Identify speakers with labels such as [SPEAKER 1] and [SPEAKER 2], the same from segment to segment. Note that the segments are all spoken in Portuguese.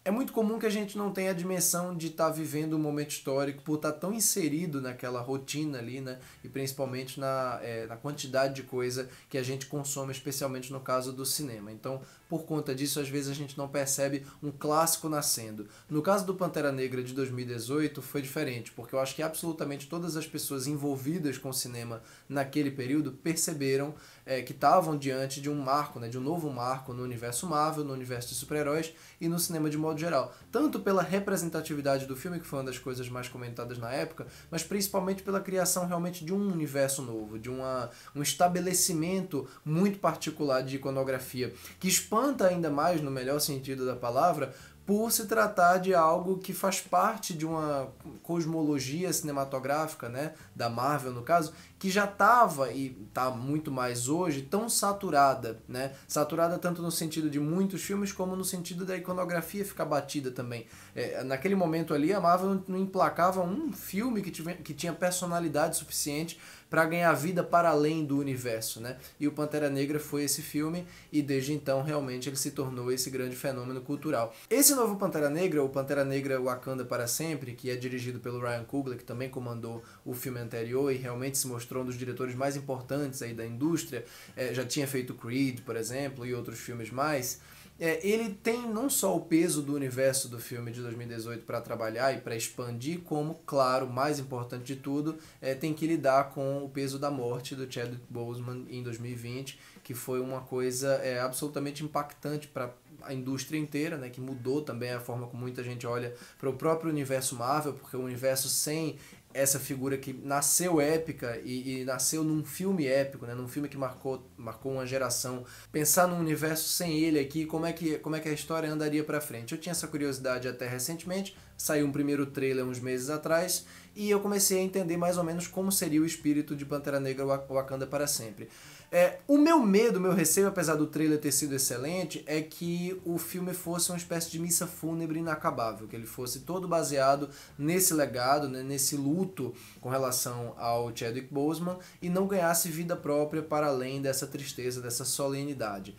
[SPEAKER 1] É muito comum que a gente não tenha a dimensão de estar vivendo um momento histórico por estar tão inserido naquela rotina ali, né? E principalmente na quantidade de coisa que a gente consome, especialmente no caso do cinema. Então, por conta disso, às vezes a gente não percebe um clássico nascendo. No caso do Pantera Negra de 2018 foi diferente, porque eu acho que absolutamente todas as pessoas envolvidas com o cinema naquele período perceberam que estavam diante de um marco, né, de um novo marco no universo Marvel, no universo de super-heróis e no cinema de modo geral. Tanto pela representatividade do filme, que foi uma das coisas mais comentadas na época, mas principalmente pela criação realmente de um universo novo, de um estabelecimento muito particular de iconografia, que espanta ainda mais, no melhor sentido da palavra, por se tratar de algo que faz parte de uma cosmologia cinematográfica, né, da Marvel no caso, que já estava e está muito mais hoje tão saturada, né, saturada tanto no sentido de muitos filmes como no sentido da iconografia ficar batida também. Naquele momento ali a Marvel não emplacava um filme que tinha personalidade suficiente para ganhar vida para além do universo, né? E o Pantera Negra foi esse filme e desde então realmente ele se tornou esse grande fenômeno cultural. Esse novo Pantera Negra, o Pantera Negra Wakanda para Sempre, que é dirigido pelo Ryan Coogler, que também comandou o filme anterior e realmente se mostrou um dos diretores mais importantes aí da indústria, já tinha feito Creed, por exemplo, e outros filmes mais. Ele tem não só o peso do universo do filme de 2018 para trabalhar e para expandir, como, claro, mais importante de tudo, tem que lidar com o peso da morte do Chadwick Boseman em 2020, que foi uma coisa absolutamente impactante para a indústria inteira, né, que mudou também a forma como muita gente olha para o próprio universo Marvel, porque o universo sem essa figura que nasceu épica e nasceu num filme épico, né? Num filme que marcou uma geração. Pensar num universo sem ele aqui, como é que a história andaria para frente? Eu tinha essa curiosidade até recentemente, saiu um primeiro trailer uns meses atrás, e eu comecei a entender mais ou menos como seria o espírito de Pantera Negra Wakanda para Sempre. O meu medo, o meu receio, apesar do trailer ter sido excelente, é que o filme fosse uma espécie de missa fúnebre inacabável, que ele fosse todo baseado nesse legado, né, nesse luto com relação ao Chadwick Boseman e não ganhasse vida própria para além dessa tristeza, dessa solenidade.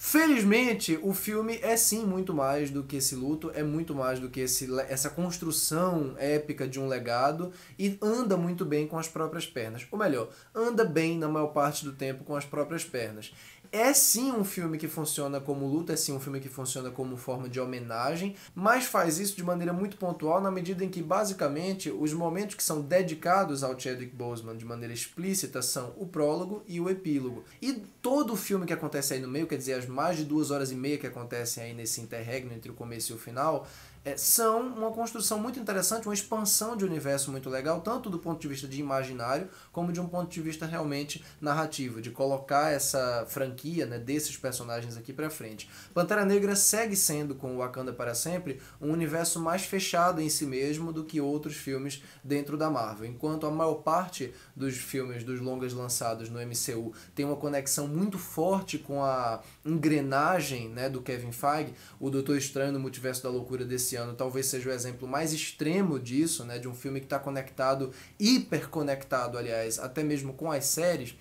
[SPEAKER 1] Felizmente, o filme é sim muito mais do que esse luto, é muito mais do que essa construção épica de um legado e anda muito bem com as próprias pernas. Ou melhor, anda bem na maior parte do tempo com as próprias pernas. É sim um filme que funciona como luta, é sim um filme que funciona como forma de homenagem, mas faz isso de maneira muito pontual na medida em que, basicamente, os momentos que são dedicados ao Chadwick Boseman de maneira explícita são o prólogo e o epílogo. E todo o filme que acontece aí no meio, quer dizer, as mais de 2 horas e meia que acontecem aí nesse interregno entre o começo e o final, são uma construção muito interessante, uma expansão de universo muito legal, tanto do ponto de vista de imaginário, como de um ponto de vista realmente narrativo, de colocar essa franquia, né, desses personagens aqui pra frente. Pantera Negra segue sendo, com Wakanda para Sempre, um universo mais fechado em si mesmo do que outros filmes dentro da Marvel, enquanto a maior parte dos filmes, dos longas lançados no MCU, tem uma conexão muito forte com a engrenagem, né, do Kevin Feige. O Doutor Estranho no Multiverso da Loucura desse ano talvez seja o exemplo mais extremo disso, né, de um filme que está conectado, hiperconectado, aliás, até mesmo com as séries,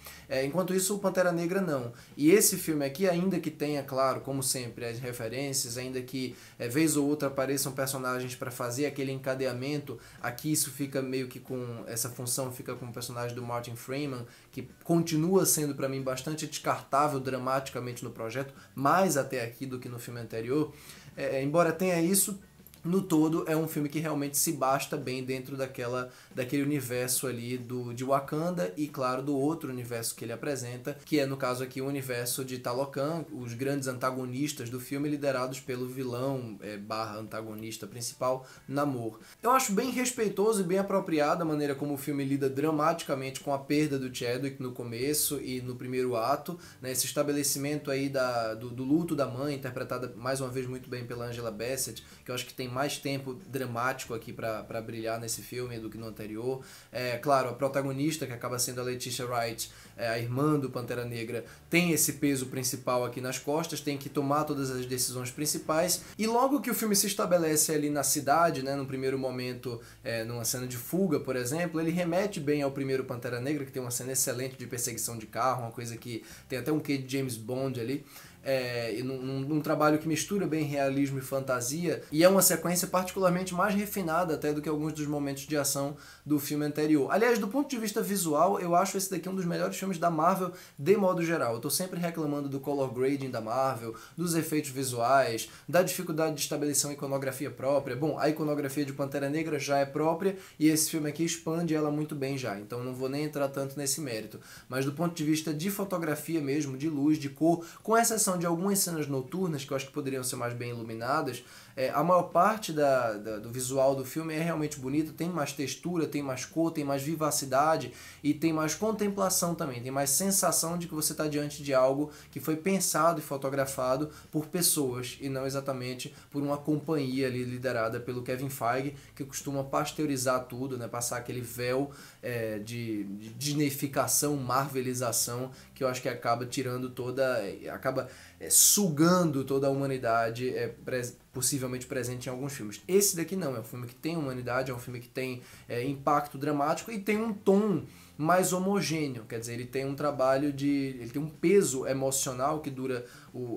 [SPEAKER 1] enquanto isso o Pantera Negra não. E esse filme aqui, ainda que tenha, claro, como sempre, as referências, ainda que vez ou outra apareçam personagens para fazer aquele encadeamento, aqui isso fica meio que com, essa função fica com o personagem do Martin Freeman, que continua sendo para mim bastante descartável dramaticamente no projeto, mais até aqui do que no filme anterior. Embora tenha isso, no todo é um filme que realmente se basta bem dentro daquele universo ali de Wakanda e, claro, do outro universo que ele apresenta, que é, no caso aqui, o universo de Talocan, os grandes antagonistas do filme, liderados pelo vilão barra antagonista principal, Namor. Eu acho bem respeitoso e bem apropriado a maneira como o filme lida dramaticamente com a perda do Chadwick no começo e no primeiro ato, né, esse estabelecimento aí do luto da mãe, interpretada mais uma vez muito bem pela Angela Bassett, que eu acho que tem mais tempo dramático aqui para brilhar nesse filme do que no anterior. Claro, a protagonista, que acaba sendo a Letitia Wright, a irmã do Pantera Negra, tem esse peso principal aqui nas costas, tem que tomar todas as decisões principais, e logo que o filme se estabelece ali na cidade, né, no primeiro momento, numa cena de fuga, por exemplo, ele remete bem ao primeiro Pantera Negra, que tem uma cena excelente de perseguição de carro, uma coisa que tem até um quê de James Bond ali. e num trabalho que mistura bem realismo e fantasia, e é uma sequência particularmente mais refinada até do que alguns dos momentos de ação do filme anterior. Aliás, do ponto de vista visual, eu acho esse daqui um dos melhores filmes da Marvel de modo geral. Eu tô sempre reclamando do color grading da Marvel, dos efeitos visuais, da dificuldade de estabelecer uma iconografia própria. Bom, a iconografia de Pantera Negra já é própria e esse filme aqui expande ela muito bem já, então não vou nem entrar tanto nesse mérito. Mas do ponto de vista de fotografia mesmo, de luz, de cor, com exceção de algumas cenas noturnas que eu acho que poderiam ser mais bem iluminadas, a maior parte do visual do filme é realmente bonito, tem mais textura, tem mais cor, tem mais vivacidade e tem mais contemplação também, tem mais sensação de que você está diante de algo que foi pensado e fotografado por pessoas e não exatamente por uma companhia ali liderada pelo Kevin Feige, que costuma pasteurizar tudo, né, passar aquele véu de disneyficação, marvelização, que eu acho que acaba tirando acaba sugando toda a humanidade possivelmente presente em alguns filmes. Esse daqui não, é um filme que tem humanidade, é um filme que tem impacto dramático e tem um tom mais homogêneo, quer dizer, ele tem um trabalho ele tem um peso emocional que dura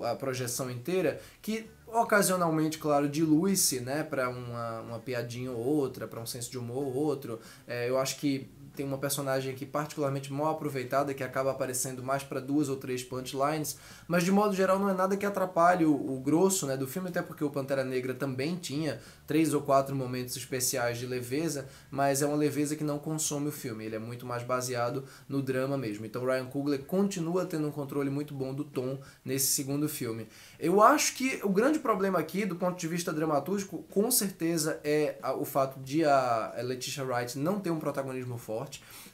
[SPEAKER 1] a projeção inteira, que ocasionalmente, claro, dilui-se, né, para uma piadinha ou outra, para um senso de humor ou outro. Eu acho que tem uma personagem aqui particularmente mal aproveitada, que acaba aparecendo mais para 2 ou 3 punchlines, mas de modo geral não é nada que atrapalhe o grosso, né, do filme, até porque o Pantera Negra também tinha 3 ou 4 momentos especiais de leveza, mas é uma leveza que não consome o filme, ele é muito mais baseado no drama mesmo. Então Ryan Coogler continua tendo um controle muito bom do tom nesse segundo filme. Eu acho que o grande problema aqui, do ponto de vista dramatúrgico, com certeza é o fato de a Letitia Wright não ter um protagonismo forte.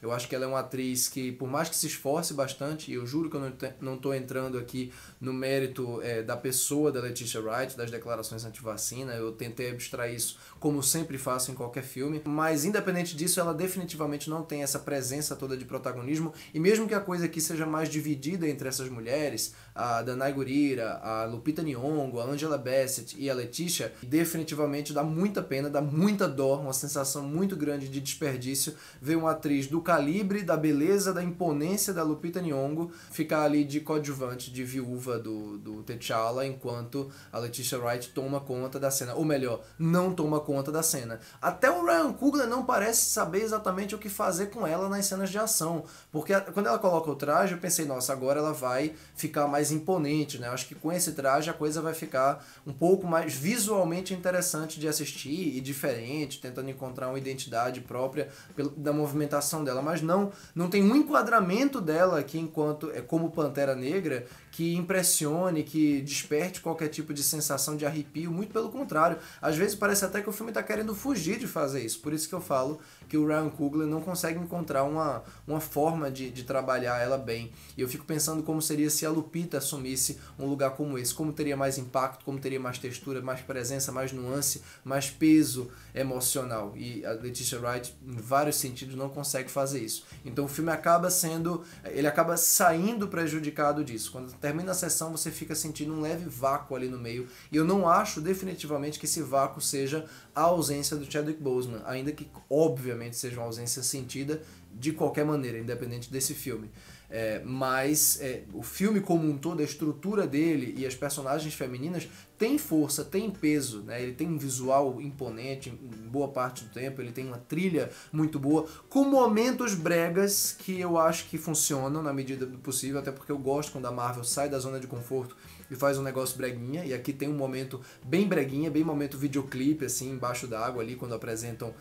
[SPEAKER 1] Eu acho que ela é uma atriz que, por mais que se esforce bastante, e eu juro que eu não estou entrando aqui no mérito da pessoa da Letitia Wright, das declarações anti-vacina, eu tentei abstrair isso como sempre faço em qualquer filme, mas independente disso, ela definitivamente não tem essa presença toda de protagonismo, e mesmo que a coisa aqui seja mais dividida entre essas mulheres, a Danai Gurira, a Lupita Nyong'o, a Angela Bassett e a Letitia, definitivamente dá muita pena, dá muita dó, uma sensação muito grande de desperdício ver uma atriz do calibre, da beleza, da imponência da Lupita Nyong'o ficar ali de coadjuvante, de viúva do T'Challa, enquanto a Letitia Wright toma conta da cena, ou melhor, não toma conta da cena. Até o Ryan Coogler não parece saber exatamente o que fazer com ela nas cenas de ação, porque quando ela coloca o traje, eu pensei, nossa, agora ela vai ficar mais imponente, né? Eu acho que com esse traje a coisa vai ficar um pouco mais visualmente interessante de assistir e diferente, tentando encontrar uma identidade própria da movimentação dela, mas não tem um enquadramento dela aqui enquanto como Pantera Negra que impressione, que desperte qualquer tipo de sensação de arrepio, muito pelo contrário. Às vezes parece até que o filme está querendo fugir de fazer isso, por isso que eu falo que o Ryan Coogler não consegue encontrar uma forma de trabalhar ela bem. E eu fico pensando como seria se a Lupita assumisse um lugar como esse, como teria mais impacto, como teria mais textura, mais presença, mais nuance, mais peso emocional. E a Letitia Wright, em vários sentidos, não consegue fazer isso. Então o filme acaba saindo prejudicado disso. Quando termina a sessão, você fica sentindo um leve vácuo ali no meio. E eu não acho definitivamente que esse vácuo seja a ausência do Chadwick Boseman, ainda que obviamente seja uma ausência sentida de qualquer maneira, independente desse filme. Mas o filme como um todo, a estrutura dele e as personagens femininas tem força, tem peso, né? Ele tem um visual imponente em boa parte do tempo, ele tem uma trilha muito boa, com momentos bregas que eu acho que funcionam na medida do possível, até porque eu gosto quando a Marvel sai da zona de conforto e faz um negócio breguinha, e aqui tem um momento bem breguinha, bem momento videoclipe, assim, embaixo d'água ali, quando apresentam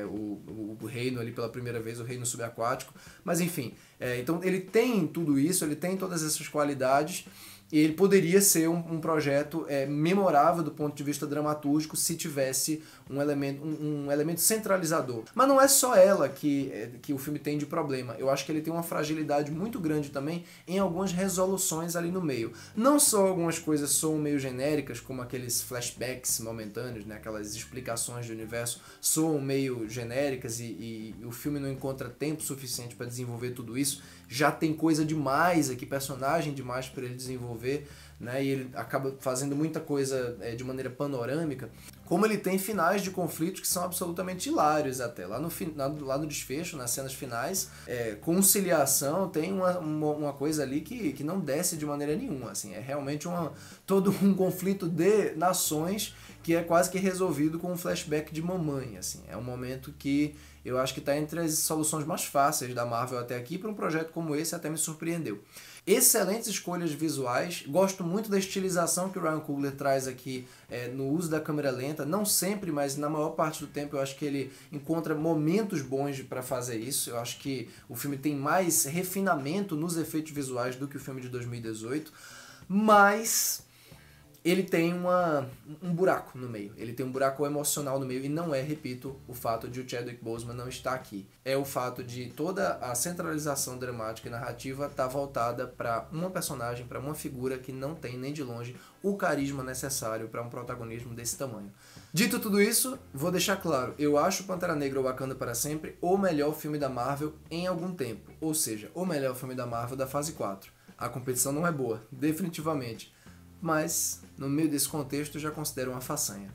[SPEAKER 1] o reino ali pela primeira vez, o reino subaquático, mas enfim, então ele tem tudo isso, ele tem todas essas qualidades, e ele poderia ser um projeto memorável do ponto de vista dramatúrgico se tivesse um elemento centralizador. Mas não é só ela que o filme tem de problema. Eu acho que ele tem uma fragilidade muito grande também em algumas resoluções ali no meio. Não só algumas coisas soam meio genéricas, como aqueles flashbacks momentâneos, né? Aquelas explicações do universo soam meio genéricas e o filme não encontra tempo suficiente para desenvolver tudo isso. Já tem coisa demais aqui, personagem demais para ele desenvolver né, e ele acaba fazendo muita coisa de maneira panorâmica, como ele tem finais de conflitos que são absolutamente hilários até. Lá no desfecho, nas cenas finais, conciliação tem uma coisa ali que não desce de maneira nenhuma. Assim, é realmente todo um conflito de nações que é quase que resolvido com um flashback de mamãe. Assim. É um momento que eu acho que está entre as soluções mais fáceis da Marvel até aqui. Para um projeto como esse até me surpreendeu. Excelentes escolhas visuais, gosto muito da estilização que o Ryan Coogler traz aqui no uso da câmera lenta, não sempre, mas na maior parte do tempo eu acho que ele encontra momentos bons para fazer isso. Eu acho que o filme tem mais refinamento nos efeitos visuais do que o filme de 2018, mas ele tem um buraco no meio, ele tem um buraco emocional no meio, e não é, repito, o fato de o Chadwick Boseman não estar aqui. É o fato de toda a centralização dramática e narrativa estar voltada para uma personagem, para uma figura que não tem nem de longe o carisma necessário para um protagonismo desse tamanho. Dito tudo isso, vou deixar claro, eu acho Pantera Negra Wakanda para Sempre o melhor filme da Marvel em algum tempo, ou seja, o melhor filme da Marvel da fase 4. A competição não é boa, definitivamente. Mas, no meio desse contexto, eu já considero uma façanha.